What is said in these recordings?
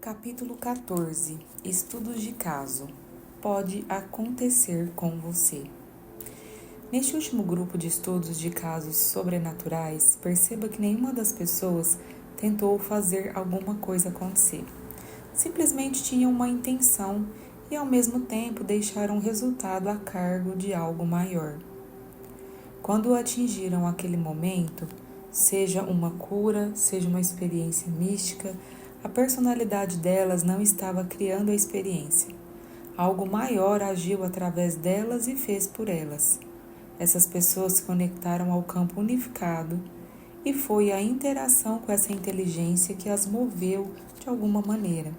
Capítulo 14. Estudos de caso. Pode acontecer com você. Neste último grupo de estudos de casos sobrenaturais, perceba que nenhuma das pessoas tentou fazer alguma coisa acontecer. Simplesmente tinham uma intenção e, ao mesmo tempo, deixaram o resultado a cargo de algo maior. Quando atingiram aquele momento, seja uma cura, seja uma experiência mística, a personalidade delas não estava criando a experiência. Algo maior agiu através delas e fez por elas. Essas pessoas se conectaram ao campo unificado e foi a interação com essa inteligência que as moveu de alguma maneira.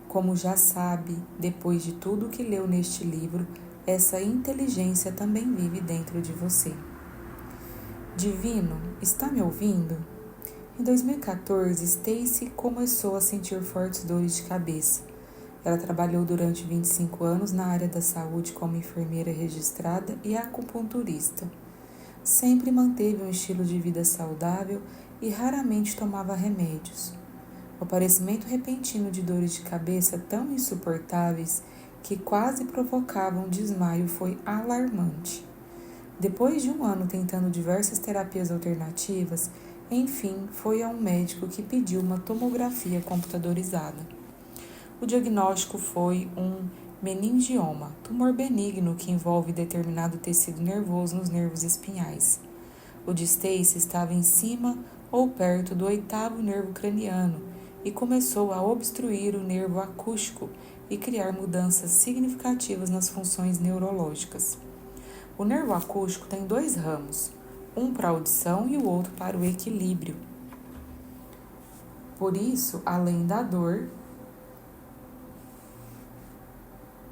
Como já sabe, depois de tudo que leu neste livro, essa inteligência também vive dentro de você. Divino, está me ouvindo? Em 2014, Stacy começou a sentir fortes dores de cabeça. Ela trabalhou durante 25 anos na área da saúde como enfermeira registrada e acupunturista. Sempre manteve um estilo de vida saudável e raramente tomava remédios. O aparecimento repentino de dores de cabeça tão insuportáveis que quase provocavam desmaio foi alarmante. Depois de um ano tentando diversas terapias alternativas, enfim, foi a um médico que pediu uma tomografia computadorizada. O diagnóstico foi um meningioma, tumor benigno que envolve determinado tecido nervoso nos nervos espinhais. O de Stacy estava em cima ou perto do 8º nervo craniano e começou a obstruir o nervo acústico e criar mudanças significativas nas funções neurológicas. O nervo acústico tem 2 ramos, um para a audição e o outro para o equilíbrio. Por isso, além da dor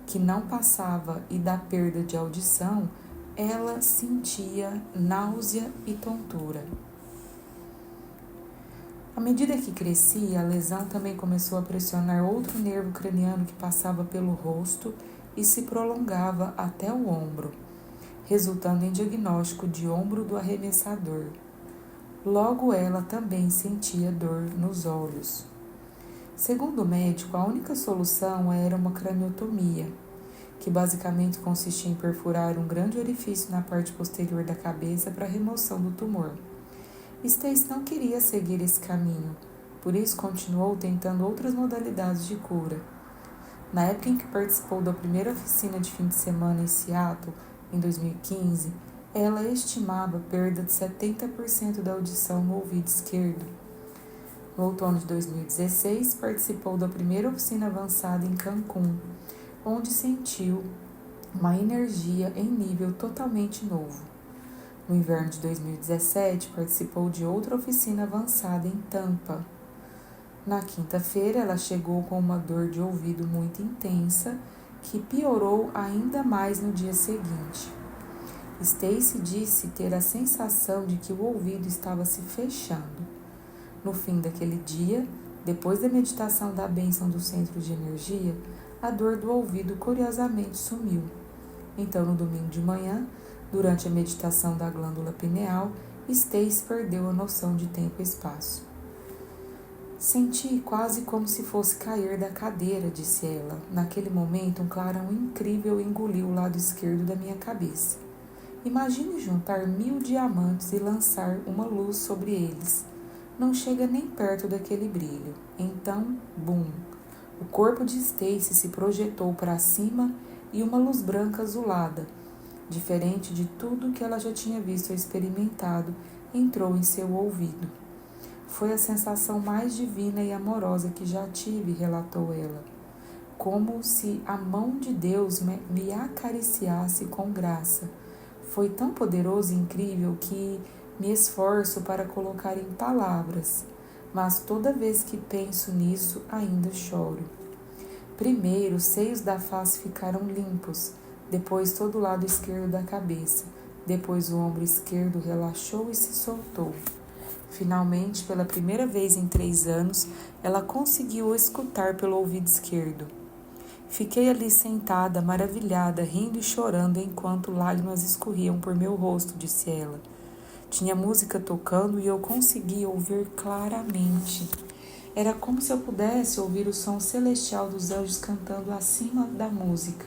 que não passava e da perda de audição, ela sentia náusea e tontura. À medida que crescia, a lesão também começou a pressionar outro nervo craniano que passava pelo rosto e se prolongava até o ombro, resultando em diagnóstico de ombro do arremessador. Logo, ela também sentia dor nos olhos. Segundo o médico, a única solução era uma craniotomia, que basicamente consistia em perfurar um grande orifício na parte posterior da cabeça para a remoção do tumor. Stacy não queria seguir esse caminho, por isso continuou tentando outras modalidades de cura. Na época em que participou da primeira oficina de fim de semana em Seattle, em 2015, ela estimava perda de 70% da audição no ouvido esquerdo. No outono de 2016, participou da primeira oficina avançada em Cancún, onde sentiu uma energia em nível totalmente novo. No inverno de 2017, participou de outra oficina avançada em Tampa. Na quinta-feira, ela chegou com uma dor de ouvido muito intensa, que piorou ainda mais no dia seguinte. Stacy disse ter a sensação de que o ouvido estava se fechando. No fim daquele dia, depois da meditação da bênção do centro de energia, a dor do ouvido curiosamente sumiu. Então, no domingo de manhã, durante a meditação da glândula pineal, Stacy perdeu a noção de tempo e espaço. Senti quase como se fosse cair da cadeira, disse ela. Naquele momento, um clarão incrível engoliu o lado esquerdo da minha cabeça. Imagine juntar 1000 diamantes e lançar uma luz sobre eles. Não chega nem perto daquele brilho. Então, bum! O corpo de Stacy se projetou para cima e uma luz branca azulada, diferente de tudo que ela já tinha visto ou experimentado, entrou em seu ouvido. Foi a sensação mais divina e amorosa que já tive, relatou ela. Como se a mão de Deus me acariciasse com graça. Foi tão poderoso e incrível que me esforço para colocar em palavras, mas toda vez que penso nisso ainda choro. Primeiro, os seios da face ficaram limpos, depois todo o lado esquerdo da cabeça, depois o ombro esquerdo relaxou e se soltou. Finalmente, pela primeira vez em 3 anos, ela conseguiu escutar pelo ouvido esquerdo. Fiquei ali sentada, maravilhada, rindo e chorando enquanto lágrimas escorriam por meu rosto, disse ela. Tinha música tocando e eu conseguia ouvir claramente. Era como se eu pudesse ouvir o som celestial dos anjos cantando acima da música.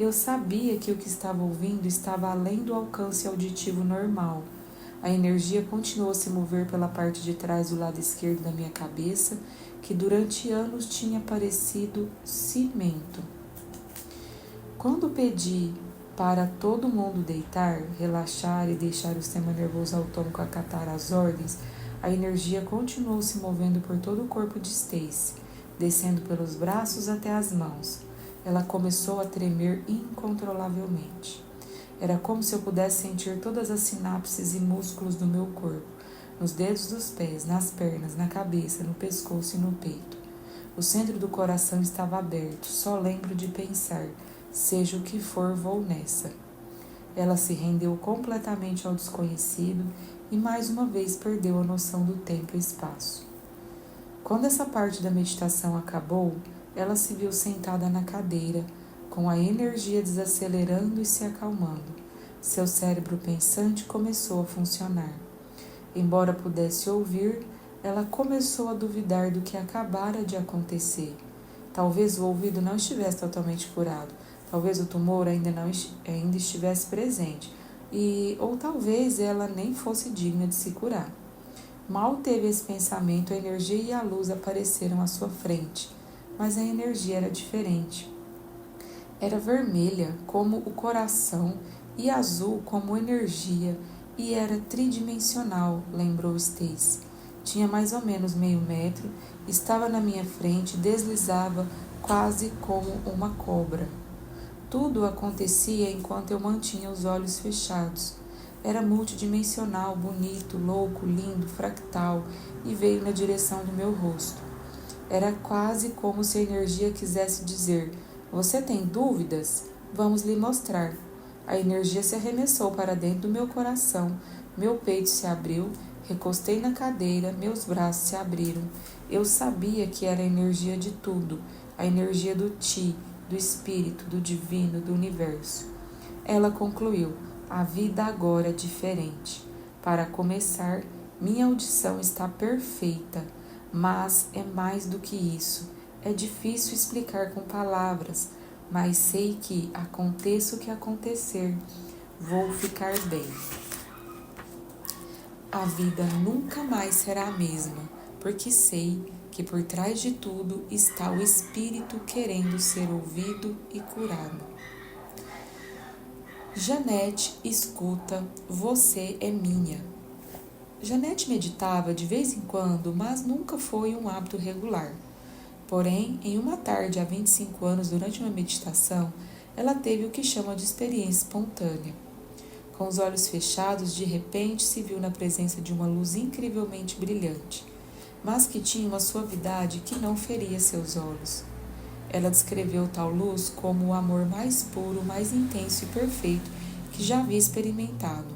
Eu sabia que o que estava ouvindo estava além do alcance auditivo normal. A energia continuou a se mover pela parte de trás do lado esquerdo da minha cabeça, que durante anos tinha parecido cimento. Quando pedi para todo mundo deitar, relaxar e deixar o sistema nervoso autônomo acatar as ordens, a energia continuou se movendo por todo o corpo de Stacy, descendo pelos braços até as mãos. Ela começou a tremer incontrolavelmente. Era como se eu pudesse sentir todas as sinapses e músculos do meu corpo, nos dedos dos pés, nas pernas, na cabeça, no pescoço e no peito. O centro do coração estava aberto, só lembro de pensar, seja o que for, vou nessa. Ela se rendeu completamente ao desconhecido e mais uma vez perdeu a noção do tempo e espaço. Quando essa parte da meditação acabou, ela se viu sentada na cadeira, com a energia desacelerando e se acalmando. Seu cérebro pensante começou a funcionar. Embora pudesse ouvir, ela começou a duvidar do que acabara de acontecer. Talvez o ouvido não estivesse totalmente curado, talvez o tumor ainda estivesse presente, ou talvez ela nem fosse digna de se curar. Mal teve esse pensamento, a energia e a luz apareceram à sua frente, mas a energia era diferente. Era vermelha como o coração e azul como energia, e era tridimensional, lembrou Stacy. Tinha mais ou menos meio metro, estava na minha frente e deslizava quase como uma cobra. Tudo acontecia enquanto eu mantinha os olhos fechados. Era multidimensional, bonito, louco, lindo, fractal, e veio na direção do meu rosto. Era quase como se a energia quisesse dizer: "Você tem dúvidas? Vamos lhe mostrar." A energia se arremessou para dentro do meu coração, meu peito se abriu, recostei na cadeira, meus braços se abriram. Eu sabia que era a energia de tudo, a energia do Ti, do Espírito, do Divino, do Universo. Ela concluiu: "A vida agora é diferente. Para começar, minha audição está perfeita, mas é mais do que isso. É difícil explicar com palavras, mas sei que, aconteça o que acontecer, vou ficar bem. A vida nunca mais será a mesma, porque sei que por trás de tudo está o espírito querendo ser ouvido e curado." Janete escuta, você é minha. Janete meditava de vez em quando, mas nunca foi um hábito regular. Porém, em uma tarde há 25 anos, durante uma meditação, ela teve o que chama de experiência espontânea. Com os olhos fechados, de repente se viu na presença de uma luz incrivelmente brilhante, mas que tinha uma suavidade que não feria seus olhos. Ela descreveu tal luz como o amor mais puro, mais intenso e perfeito que já havia experimentado.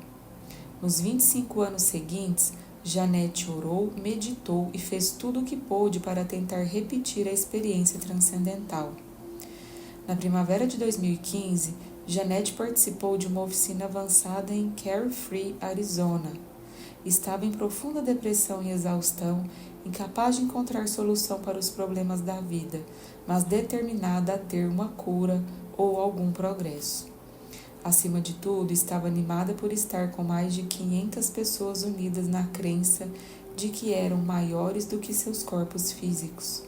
Nos 25 anos seguintes, Janete orou, meditou e fez tudo o que pôde para tentar repetir a experiência transcendental. Na primavera de 2015, Janete participou de uma oficina avançada em Carefree, Arizona. Estava em profunda depressão e exaustão, incapaz de encontrar solução para os problemas da vida, mas determinada a ter uma cura ou algum progresso. Acima de tudo, estava animada por estar com mais de 500 pessoas unidas na crença de que eram maiores do que seus corpos físicos.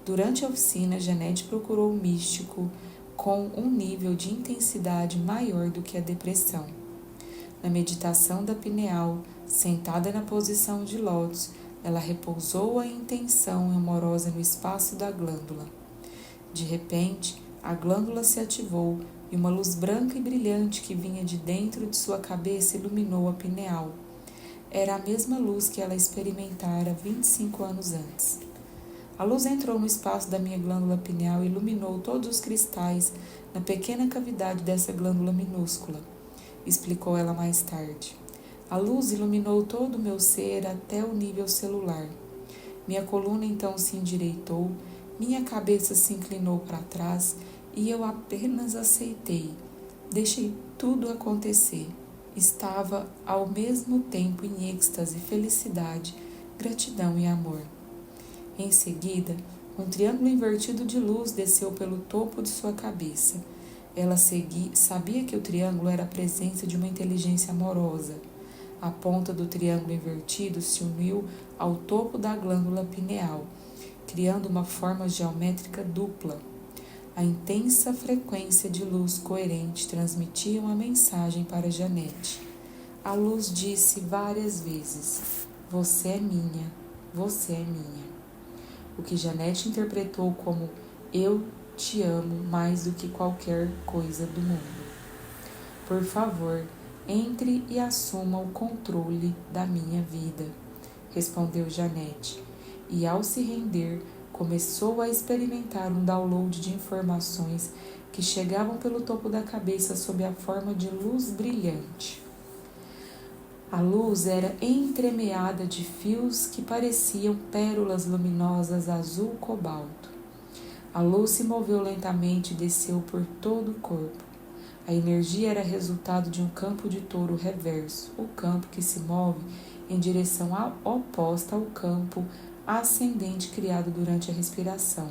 Durante a oficina, Janete procurou um místico com um nível de intensidade maior do que a depressão. Na meditação da pineal, sentada na posição de lótus, ela repousou a intenção amorosa no espaço da glândula. De repente, a glândula se ativou e uma luz branca e brilhante que vinha de dentro de sua cabeça iluminou a pineal. Era a mesma luz que ela experimentara 25 anos antes. A luz entrou no espaço da minha glândula pineal e iluminou todos os cristais na pequena cavidade dessa glândula minúscula, explicou ela mais tarde. A luz iluminou todo o meu ser até o nível celular. Minha coluna então se endireitou, minha cabeça se inclinou para trás e eu apenas aceitei. Deixei tudo acontecer. Estava ao mesmo tempo em êxtase, felicidade, gratidão e amor. Em seguida, um triângulo invertido de luz desceu pelo topo de sua cabeça. Ela sabia que o triângulo era a presença de uma inteligência amorosa. A ponta do triângulo invertido se uniu ao topo da glândula pineal, criando uma forma geométrica dupla. A intensa frequência de luz coerente transmitia uma mensagem para Janete. A luz disse várias vezes: "Você é minha, você é minha." O que Janete interpretou como "eu te amo mais do que qualquer coisa do mundo. Por favor, entre e assuma o controle da minha vida", respondeu Janete, e ao se render, começou a experimentar um download de informações que chegavam pelo topo da cabeça sob a forma de luz brilhante. A luz era entremeada de fios que pareciam pérolas luminosas azul cobalto. A luz se moveu lentamente e desceu por todo o corpo. A energia era resultado de um campo de touro reverso, o campo que se move em direção oposta ao campo ascendente criado durante a respiração,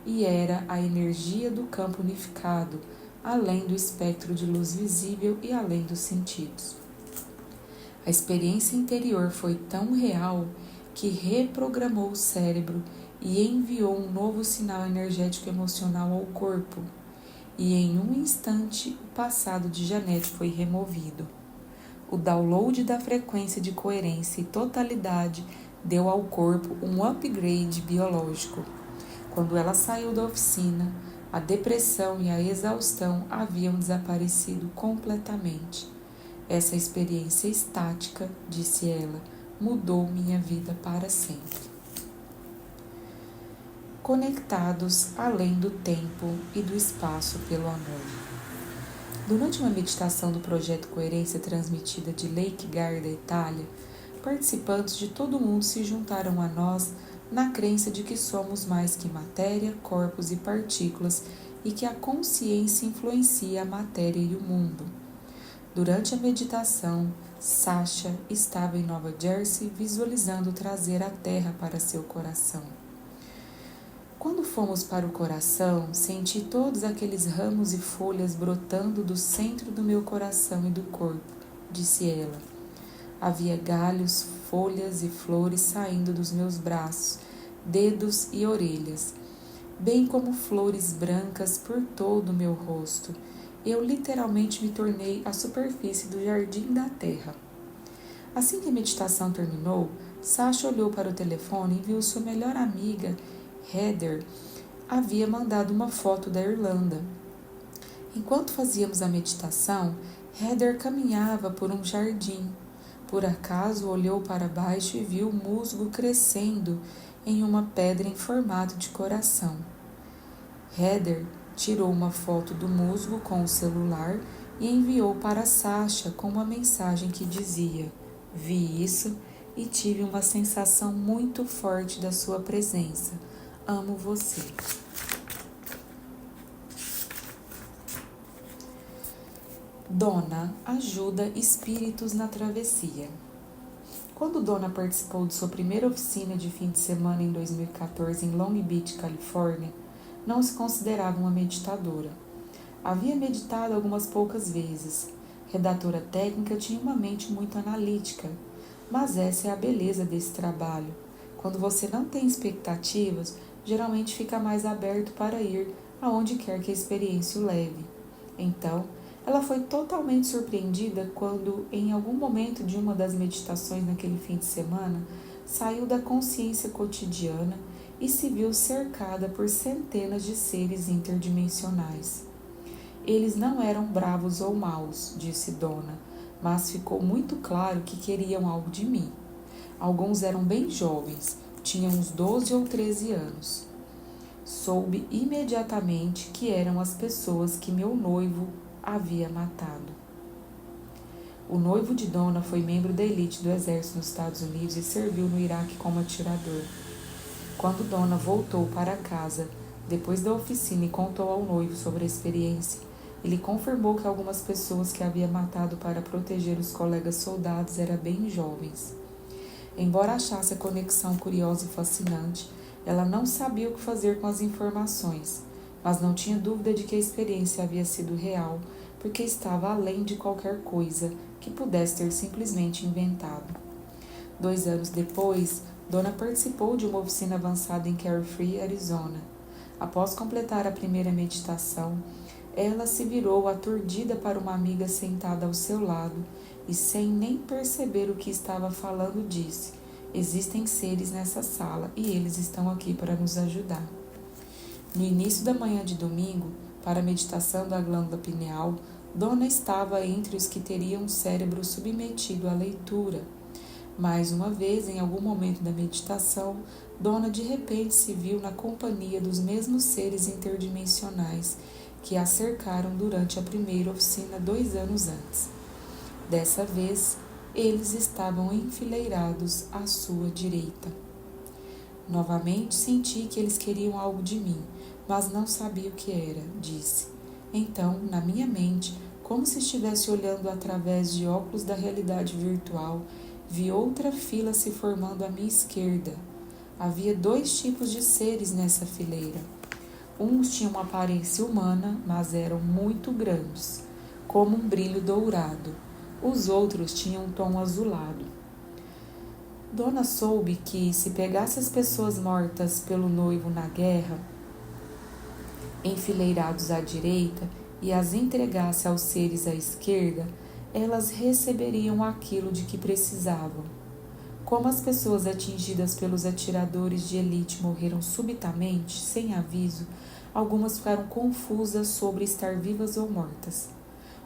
e era a energia do campo unificado, além do espectro de luz visível e além dos sentidos. A experiência interior foi tão real que reprogramou o cérebro e enviou um novo sinal energético emocional ao corpo, e em um instante o passado de Janete foi removido. O download da frequência de coerência e totalidade deu ao corpo um upgrade biológico. Quando ela saiu da oficina, a depressão e a exaustão haviam desaparecido completamente. Essa experiência estática, disse ela, mudou minha vida para sempre. Conectados além do tempo e do espaço pelo amor. Durante uma meditação do projeto Coerência transmitida de Lake Garda, Itália, participantes de todo o mundo se juntaram a nós na crença de que somos mais que matéria, corpos e partículas e que a consciência influencia a matéria e o mundo. Durante a meditação, Sasha estava em Nova Jersey visualizando trazer a terra para seu coração. Quando fomos para o coração, senti todos aqueles ramos e folhas brotando do centro do meu coração e do corpo, disse ela. Havia galhos, folhas e flores saindo dos meus braços, dedos e orelhas, bem como flores brancas por todo o meu rosto. Eu literalmente me tornei a superfície do jardim da terra. Assim que a meditação terminou, Sasha olhou para o telefone e viu sua melhor amiga, Heather, havia mandado uma foto da Irlanda. Enquanto fazíamos a meditação, Heather caminhava por um jardim. Por acaso olhou para baixo e viu o musgo crescendo em uma pedra em formato de coração. Heather tirou uma foto do musgo com o celular e enviou para Sasha com uma mensagem que dizia: "Vi isso e tive uma sensação muito forte da sua presença. Amo você." Donna ajuda espíritos na travessia. Quando Donna participou de sua primeira oficina de fim de semana em 2014 em Long Beach, Califórnia, não se considerava uma meditadora. Havia meditado algumas poucas vezes. Redatora técnica, tinha uma mente muito analítica. Mas essa é a beleza desse trabalho. Quando você não tem expectativas, geralmente fica mais aberto para ir aonde quer que a experiência o leve. Então, ela foi totalmente surpreendida quando, em algum momento de uma das meditações naquele fim de semana, saiu da consciência cotidiana e se viu cercada por centenas de seres interdimensionais. Eles não eram bravos ou maus, disse Donna, mas ficou muito claro que queriam algo de mim. Alguns eram bem jovens, tinham uns 12 ou 13 anos. Soube imediatamente que eram as pessoas que meu noivo havia matado. O noivo de Donna foi membro da elite do exército nos Estados Unidos e serviu no Iraque como atirador. Quando Donna voltou para casa, depois da oficina, e contou ao noivo sobre a experiência, ele confirmou que algumas pessoas que havia matado para proteger os colegas soldados eram bem jovens. Embora achasse a conexão curiosa e fascinante, ela não sabia o que fazer com as informações, mas não tinha dúvida de que a experiência havia sido real, porque estava além de qualquer coisa que pudesse ter simplesmente inventado. 2 anos depois, Donna participou de uma oficina avançada em Carefree, Arizona. Após completar a primeira meditação, ela se virou aturdida para uma amiga sentada ao seu lado e, sem nem perceber o que estava falando, disse: "Existem seres nessa sala e eles estão aqui para nos ajudar." No início da manhã de domingo, para a meditação da glândula pineal, Donna estava entre os que teriam o cérebro submetido à leitura. Mais uma vez, em algum momento da meditação, Donna de repente se viu na companhia dos mesmos seres interdimensionais que a cercaram durante a primeira oficina 2 anos antes. Dessa vez, eles estavam enfileirados à sua direita. "Novamente senti que eles queriam algo de mim, mas não sabia o que era", disse. Então, na minha mente, como se estivesse olhando através de óculos da realidade virtual, vi outra fila se formando à minha esquerda. Havia 2 tipos de seres nessa fileira. Uns tinham uma aparência humana, mas eram muito grandes, como um brilho dourado. Os outros tinham um tom azulado. Donna soube que, se pegasse as pessoas mortas pelo noivo na guerra, enfileirados à direita, e as entregasse aos seres à esquerda, elas receberiam aquilo de que precisavam. Como as pessoas atingidas pelos atiradores de elite morreram subitamente, sem aviso, algumas ficaram confusas sobre estar vivas ou mortas.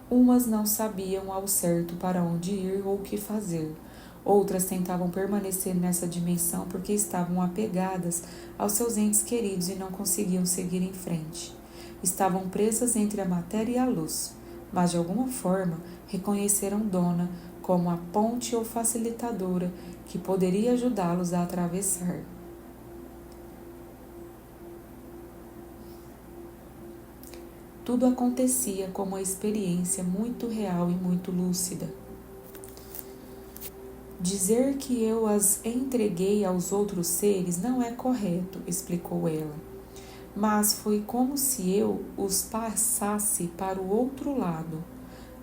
Umas não sabiam ao certo para onde ir ou o que fazer. Outras tentavam permanecer nessa dimensão porque estavam apegadas aos seus entes queridos e não conseguiam seguir em frente. Estavam presas entre a matéria e a luz, mas de alguma forma reconheceram Donna como a ponte ou facilitadora que poderia ajudá-los a atravessar. Tudo acontecia como uma experiência muito real e muito lúcida. "Dizer que eu as entreguei aos outros seres não é correto", explicou ela. "Mas foi como se eu os passasse para o outro lado.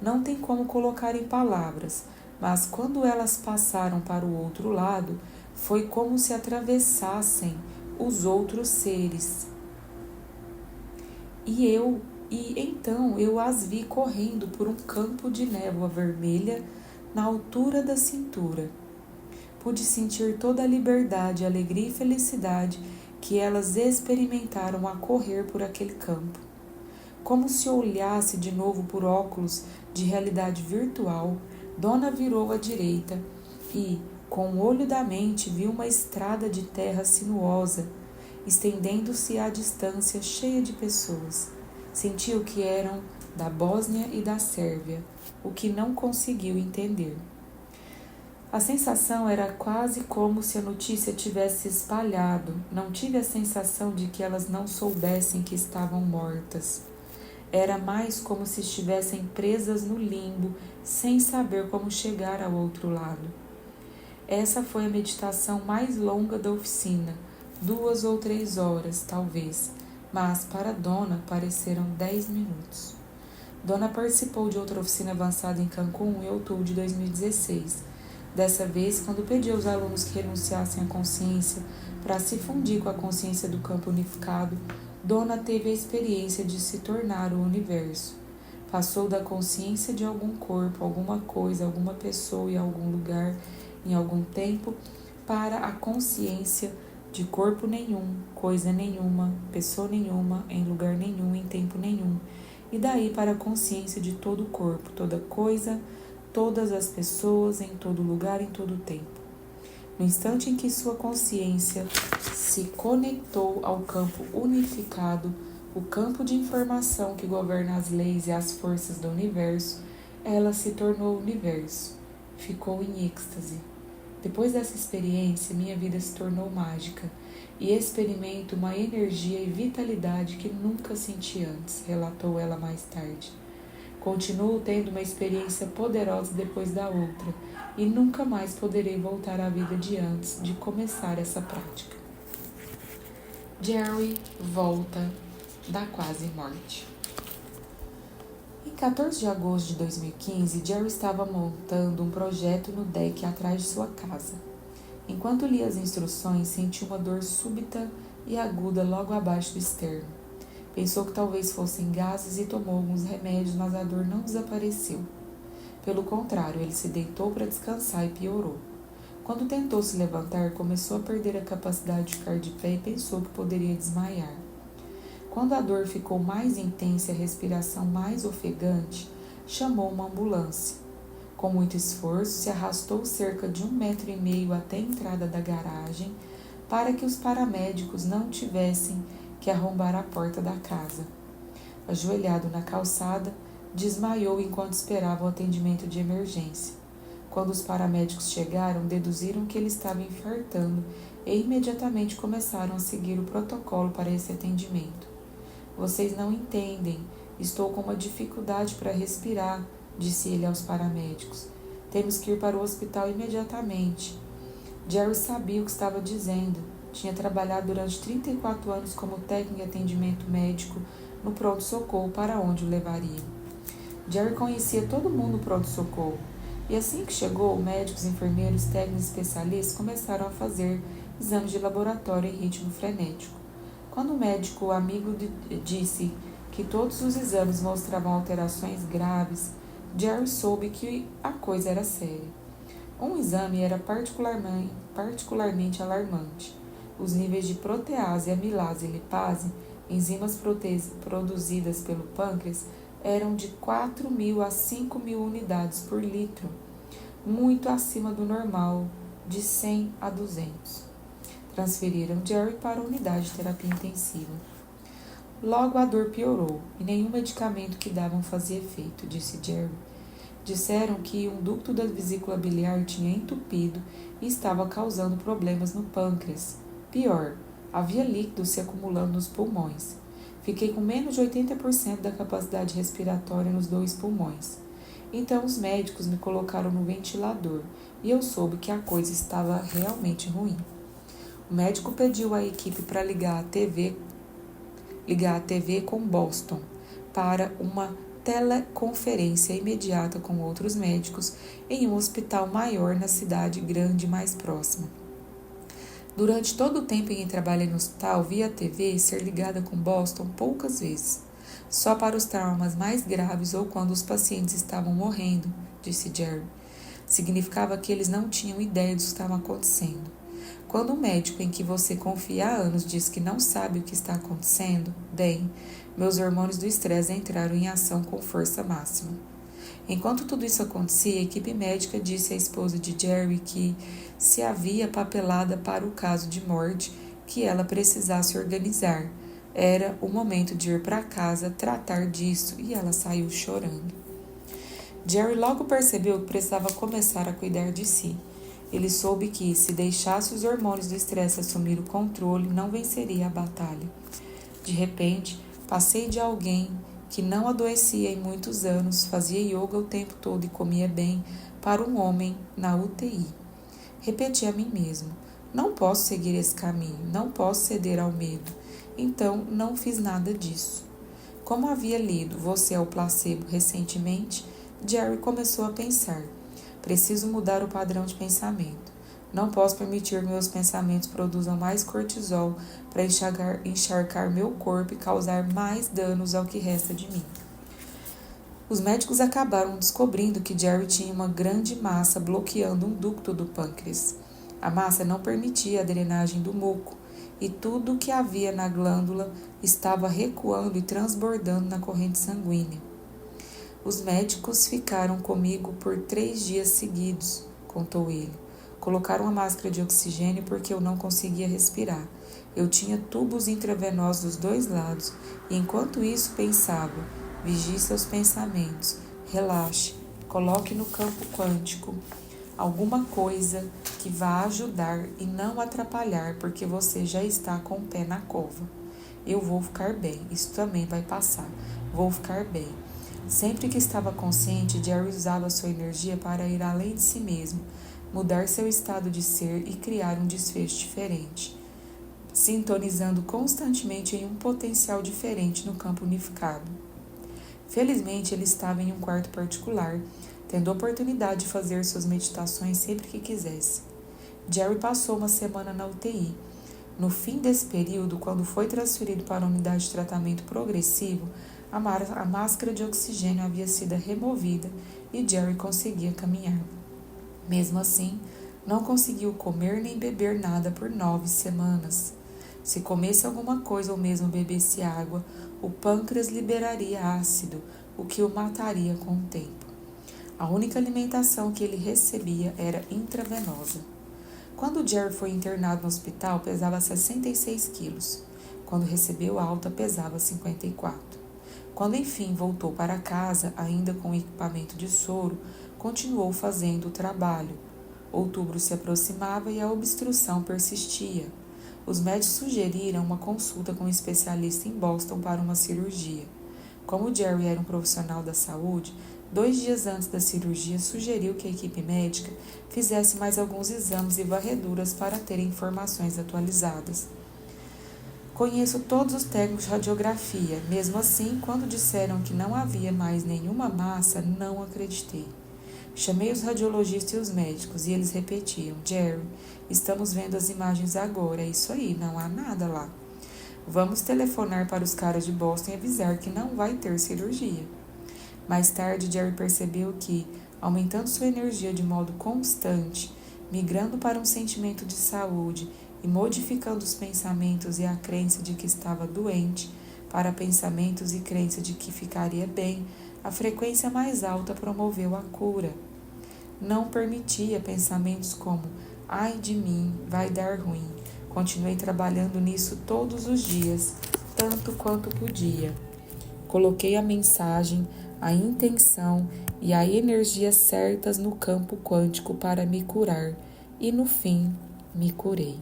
Não tem como colocar em palavras, mas quando elas passaram para o outro lado, foi como se atravessassem os outros seres. E então eu as vi correndo por um campo de névoa vermelha na altura da cintura. Pude sentir toda a liberdade, alegria e felicidade que elas experimentaram a correr por aquele campo. Como se olhasse de novo por óculos de realidade virtual, Donna virou à direita e, com o olho da mente, viu uma estrada de terra sinuosa, estendendo-se à distância, cheia de pessoas. Sentiu que eram da Bósnia e da Sérvia, o que não conseguiu entender. A sensação era quase como se a notícia tivesse se espalhado. Não tive a sensação de que elas não soubessem que estavam mortas. Era mais como se estivessem presas no limbo, sem saber como chegar ao outro lado. Essa foi a meditação mais longa da oficina, 2 ou 3 horas, talvez, mas para Donna pareceram 10 minutos. Donna participou de outra oficina avançada em Cancún em outubro de 2016. Dessa vez, quando pediu aos alunos que renunciassem à consciência para se fundir com a consciência do campo unificado, Donna teve a experiência de se tornar o universo. Passou da consciência de algum corpo, alguma coisa, alguma pessoa em algum lugar, em algum tempo, para a consciência de corpo nenhum, coisa nenhuma, pessoa nenhuma, em lugar nenhum, em tempo nenhum, e daí para a consciência de todo o corpo, toda coisa, todas as pessoas, em todo lugar, em todo tempo. No instante em que sua consciência se conectou ao campo unificado, o campo de informação que governa as leis e as forças do universo, ela se tornou o universo. Ficou em êxtase. Depois dessa experiência, minha vida se tornou mágica e experimento uma energia e vitalidade que nunca senti antes, relatou ela mais tarde. Continuo tendo uma experiência poderosa depois da outra, e nunca mais poderei voltar à vida de antes de começar essa prática. Jerry volta da quase morte. Em 14 de agosto de 2015, Jerry estava montando um projeto no deck atrás de sua casa. Enquanto lia as instruções, sentiu uma dor súbita e aguda logo abaixo do externo. Pensou que talvez fossem gases e tomou alguns remédios, mas a dor não desapareceu. Pelo contrário, ele se deitou para descansar e piorou. Quando tentou se levantar, começou a perder a capacidade de ficar de pé e pensou que poderia desmaiar. Quando a dor ficou mais intensa e a respiração mais ofegante, chamou uma ambulância. Com muito esforço, se arrastou cerca de 1,5 metros até a entrada da garagem para que os paramédicos não tivessem que arrombar a porta da casa. Ajoelhado na calçada, desmaiou enquanto esperava o atendimento de emergência. Quando os paramédicos chegaram, deduziram que ele estava infartando e imediatamente começaram a seguir o protocolo para esse atendimento. Vocês não entendem, estou com uma dificuldade para respirar, disse ele aos paramédicos. Temos que ir para o hospital imediatamente. Jerry sabia o que estava dizendo. Tinha trabalhado durante 34 anos como técnico de atendimento médico no pronto-socorro para onde o levaria. Jerry conhecia todo mundo no pronto-socorro. E assim que chegou, médicos, enfermeiros, técnicos e especialistas começaram a fazer exames de laboratório em ritmo frenético. Quando o médico amigo disse que todos os exames mostravam alterações graves, Jerry soube que a coisa era séria. Um exame era particularmente alarmante. Os níveis de protease, amilase e lipase, enzimas produzidas pelo pâncreas, eram de 4.000 a 5.000 unidades por litro, muito acima do normal, de 100 a 200. Transferiram Jerry para a unidade de terapia intensiva. Logo a dor piorou e nenhum medicamento que davam fazia efeito, disse Jerry. Disseram que um ducto da vesícula biliar tinha entupido e estava causando problemas no pâncreas. Pior, havia líquido se acumulando nos pulmões. Fiquei com menos de 80% da capacidade respiratória nos 2 pulmões. Então os médicos me colocaram no ventilador e eu soube que a coisa estava realmente ruim. O médico pediu à equipe para ligar a TV com Boston para uma teleconferência imediata com outros médicos em um hospital maior na cidade grande mais próxima. Durante todo o tempo em que trabalhei no hospital, vi a TV ser ligada com Boston poucas vezes, só para os traumas mais graves ou quando os pacientes estavam morrendo, disse Jerry. Significava que eles não tinham ideia do que estava acontecendo. Quando um médico em que você confia há anos diz que não sabe o que está acontecendo, bem, meus hormônios do estresse entraram em ação com força máxima. Enquanto tudo isso acontecia, a equipe médica disse à esposa de Jerry que se havia papelada para o caso de morte que ela precisasse organizar. Era o momento de ir para casa tratar disso e ela saiu chorando. Jerry logo percebeu que precisava começar a cuidar de si. Ele soube que, se deixasse os hormônios do estresse assumir o controle, não venceria a batalha. De repente, passei de alguém que não adoecia em muitos anos, fazia yoga o tempo todo e comia bem, para um homem na UTI. Repeti a mim mesmo, não posso seguir esse caminho, não posso ceder ao medo. Então, não fiz nada disso. Como havia lido Você é o Placebo recentemente, Jerry começou a pensar. Preciso mudar o padrão de pensamento. Não posso permitir que meus pensamentos produzam mais cortisol para encharcar meu corpo e causar mais danos ao que resta de mim. Os médicos acabaram descobrindo que Jerry tinha uma grande massa bloqueando um ducto do pâncreas. A massa não permitia a drenagem do muco e tudo o que havia na glândula estava recuando e transbordando na corrente sanguínea. Os médicos ficaram comigo por 3 dias seguidos, contou ele. Colocaram uma máscara de oxigênio porque eu não conseguia respirar. Eu tinha tubos intravenosos dos 2 lados e enquanto isso pensava, vigie seus pensamentos, relaxe, coloque no campo quântico alguma coisa que vá ajudar e não atrapalhar porque você já está com o pé na cova. Eu vou ficar bem, isso também vai passar, vou ficar bem. Sempre que estava consciente, Jerry usava sua energia para ir além de si mesmo, mudar seu estado de ser e criar um desfecho diferente, sintonizando constantemente em um potencial diferente no campo unificado. Felizmente, ele estava em um quarto particular, tendo a oportunidade de fazer suas meditações sempre que quisesse. Jerry passou uma semana na UTI. No fim desse período, quando foi transferido para a unidade de tratamento progressivo, a máscara de oxigênio havia sido removida e Jerry conseguia caminhar. Mesmo assim, não conseguiu comer nem beber nada por 9 semanas. Se comesse alguma coisa ou mesmo bebesse água, o pâncreas liberaria ácido, o que o mataria com o tempo. A única alimentação que ele recebia era intravenosa. Quando Jerry foi internado no hospital, pesava 66 quilos. Quando recebeu alta, pesava 54. Quando enfim voltou para casa, ainda com equipamento de soro, continuou fazendo o trabalho. Outubro se aproximava e a obstrução persistia. Os médicos sugeriram uma consulta com um especialista em Boston para uma cirurgia. Como Jerry era um profissional da saúde, 2 dias antes da cirurgia sugeriu que a equipe médica fizesse mais alguns exames e varreduras para ter informações atualizadas. Conheço todos os técnicos de radiografia. Mesmo assim, quando disseram que não havia mais nenhuma massa, não acreditei. Chamei os radiologistas e os médicos e eles repetiam: Jerry, estamos vendo as imagens agora, é isso aí, não há nada lá. Vamos telefonar para os caras de Boston e avisar que não vai ter cirurgia. Mais tarde, Jerry percebeu que, aumentando sua energia de modo constante, migrando para um sentimento de saúde e modificando os pensamentos e a crença de que estava doente para pensamentos e crença de que ficaria bem, a frequência mais alta promoveu a cura. Não permitia pensamentos como ai de mim, vai dar ruim. Continuei trabalhando nisso todos os dias, tanto quanto podia. Coloquei a mensagem, a intenção e a energia certas no campo quântico para me curar e, no fim, me curei.